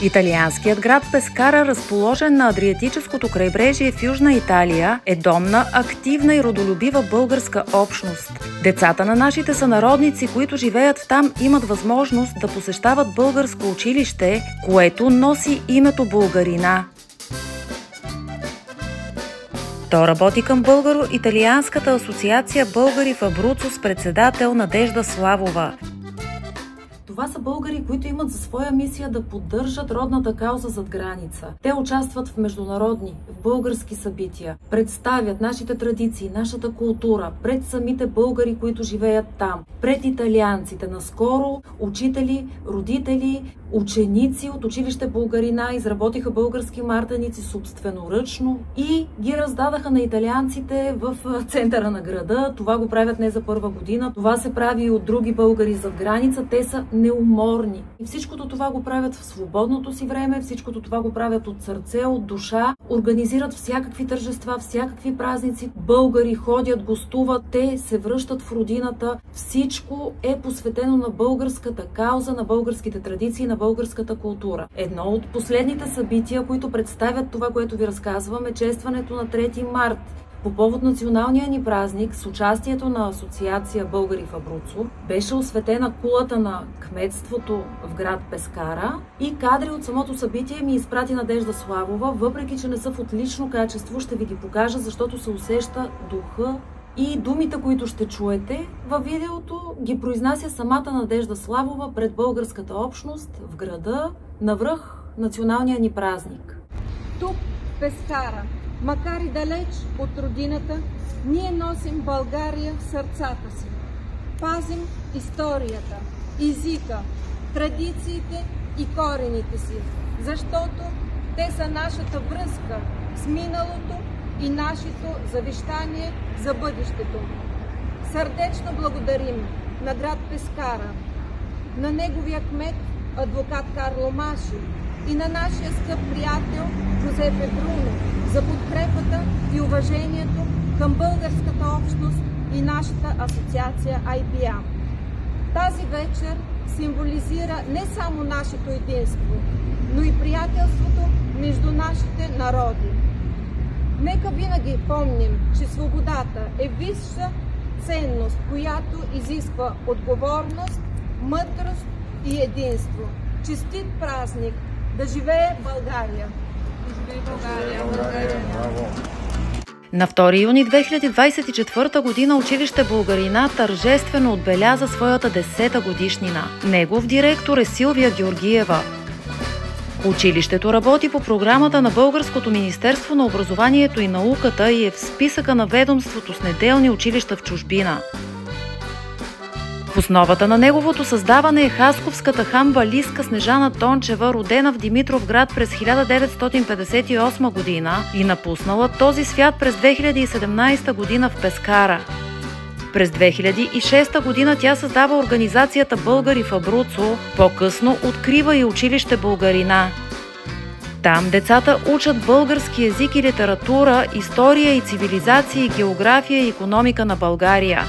Италианският град Пескара, разположен на Адриатическото крайбрежие в Южна Италия, е дом на активна и родолюбива българска общност. Децата на нашите сънародници, които живеят там, имат възможност да посещават българско училище, което носи името Българина. То работи към Българо-италианската асоциация Българи в Абруцо с председател Надежда Славова. Това са българи, които имат за своя мисия да поддържат родната кауза зад граница. Те участват в международни, в български събития, представят нашите традиции, нашата култура пред самите българи, които живеят там, пред италианците. Наскоро учители, родители, ученици от училище Българина изработиха български мартеници собственоръчно и ги раздадаха на италианците в центъра на града. Това го правят не за първа година. Това се прави и от други българи зад граница. Те са неуморни. И всичкото това го правят в свободното си време, всичкото това го правят от сърце, от душа. Организират всякакви тържества, всякакви празници. Българи ходят, гостуват, те се връщат в родината. Всичко е посветено на българската кауза, на българските традиции, на българската култура. Едно от последните събития, които представят това, което ви разказвам, е честването на 3 март. По повод националния ни празник, с участието на Асоциация Българи в Абруцо, беше осветена кулата на кметството в град Пескара и кадри от самото събитие ми изпрати Надежда Славова, въпреки че не са в отлично качество, ще ви ги покажа, защото се усеща духа и думите, които ще чуете във видеото, ги произнася самата Надежда Славова пред българската общност в града, навръх националния ни празник. Тук, в Пескара, макар и далеч от родината, ние носим България в сърцата си. Пазим историята, езика, традициите и корените си, защото те са нашата връзка с миналото и нашето завещание за бъдещето. Сърдечно благодарим на град Пескара, на неговия кмет, адвокат Карло Маши и на нашия скъп приятел Джузепе Бруно за подкрепата и уважението към българската общност и нашата асоциация IBA. Тази вечер символизира не само нашето единство, но и приятелството между нашите народи. Нека винаги помним, че свободата е висша ценност, която изисква отговорност, мъдрост и единство. Честит празник! Да живее България! Да живее България! На 2 юни 2024 година училище Българина тържествено отбеляза своята 10-та годишнина. Негов директор е Силвия Георгиева. Училището работи по програмата на Българското министерство на образованието и науката и е в списъка на ведомството с неделни училища в чужбина. В основата на неговото създаване е хасковската хамбалистка Снежана Тончева, родена в Димитровград през 1958 година и напуснала този свят през 2017 година в Пескара. През 2006 година тя създава организацията Българи в Абруцо, по-късно открива и училище Българина. Там децата учат български език и литература, история и цивилизация, география и икономика на България.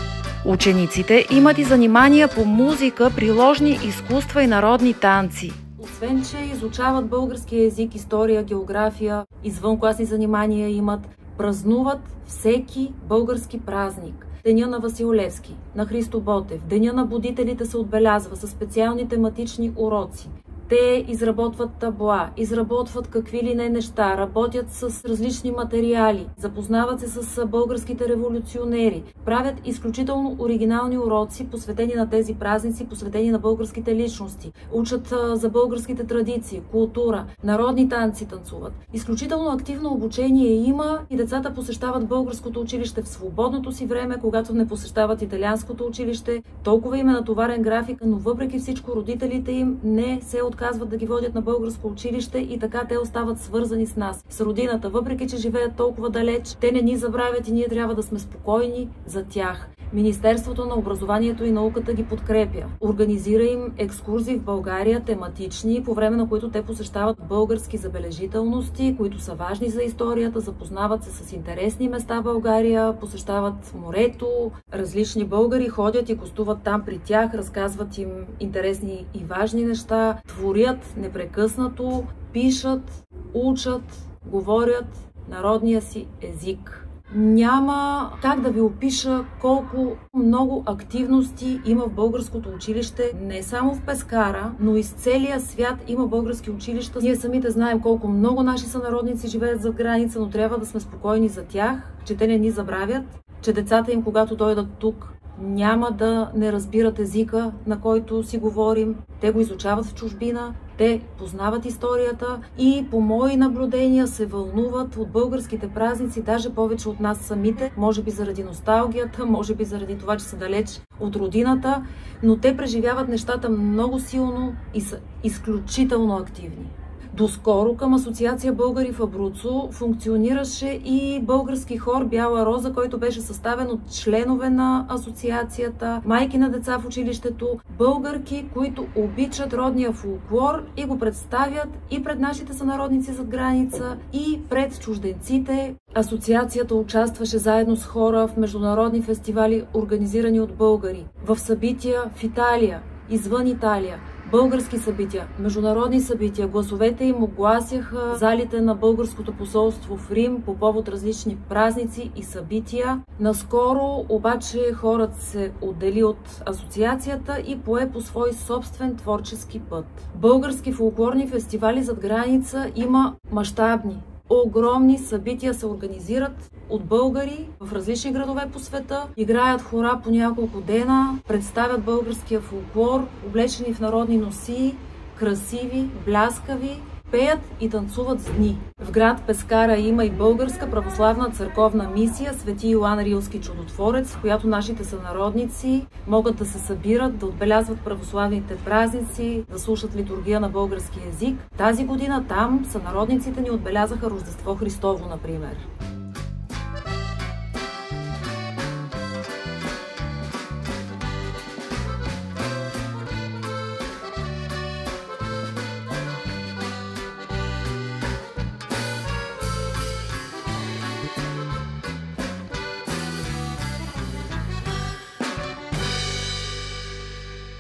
Учениците имат и занимания по музика, приложни изкуства и народни танци. Освен че изучават български език, история, география, извънкласни занимания имат, празнуват всеки български празник. Деня на Васил Левски, на Христо Ботев, Деня на будителите се отбелязва със специални тематични уроци. Те изработват табла, изработват какви ли не неща, работят с различни материали, запознават се с българските революционери, правят изключително оригинални уроци, посветени на тези празници, посветени на българските личности, учат за българските традиции, култура, народни танци танцуват. Изключително активно обучение има и децата посещават българското училище в свободното си време, когато не посещават италианското училище. Толкова им е натоварен график, но въпреки всичко родителите им не се отказват да ги водят на българско училище и така те остават свързани с нас, с родината. Въпреки че живеят толкова далеч, те не ни забравят и ние трябва да сме спокойни за тях. Министерството на образованието и науката ги подкрепя. Организира им екскурзии в България, тематични, по време на които те посещават български забележителности, които са важни за историята, запознават се с интересни места в България, посещават морето, различни българи ходят и гостуват там при тях, разказват им интересни и важни неща, творят непрекъснато, пишат, учат, говорят народния си език. Няма как да ви опиша колко много активности има в българското училище, не само в Пескара, но и с целия свят има български училища. Ние самите знаем колко много наши сънародници живеят зад граница, но трябва да сме спокойни за тях, че те не ни забравят, че децата им, когато дойдат тук, няма да не разбират езика, на който си говорим. Те го изучават в чужбина, те познават историята и по мои наблюдения се вълнуват от българските празници, даже повече от нас самите, може би заради носталгията, може би заради това, че са далеч от родината, но те преживяват нещата много силно и са изключително активни. Доскоро към Асоциация Българи в Абруцо функционираше и български хор Бяла роза, който беше съставен от членове на асоциацията, майки на деца в училището, българки, които обичат родния фолклор и го представят и пред нашите сънародници зад граница, и пред чужденците. Асоциацията участваше заедно с хора в международни фестивали, организирани от българи, в събития в Италия, извън Италия. Български събития, международни събития, гласовете им огласяха залите на българското посолство в Рим по повод различни празници и събития. Наскоро обаче хорът се отдели от асоциацията и пое по свой собствен творчески път. Български фолклорни фестивали зад граница има мащабни. Огромни събития се организират от българи в различни градове по света, играят хора по няколко дена, представят българския фолклор, облечени в народни носии, красиви, бляскави, пеят и танцуват с дни. В град Пескара има и българска православна църковна мисия Свети Йоан Рилски чудотворец, в която нашите сънародници могат да се събират, да отбелязват православните празници, да слушат литургия на български език. Тази година там сънародниците ни отбелязаха Рождество Христово, например.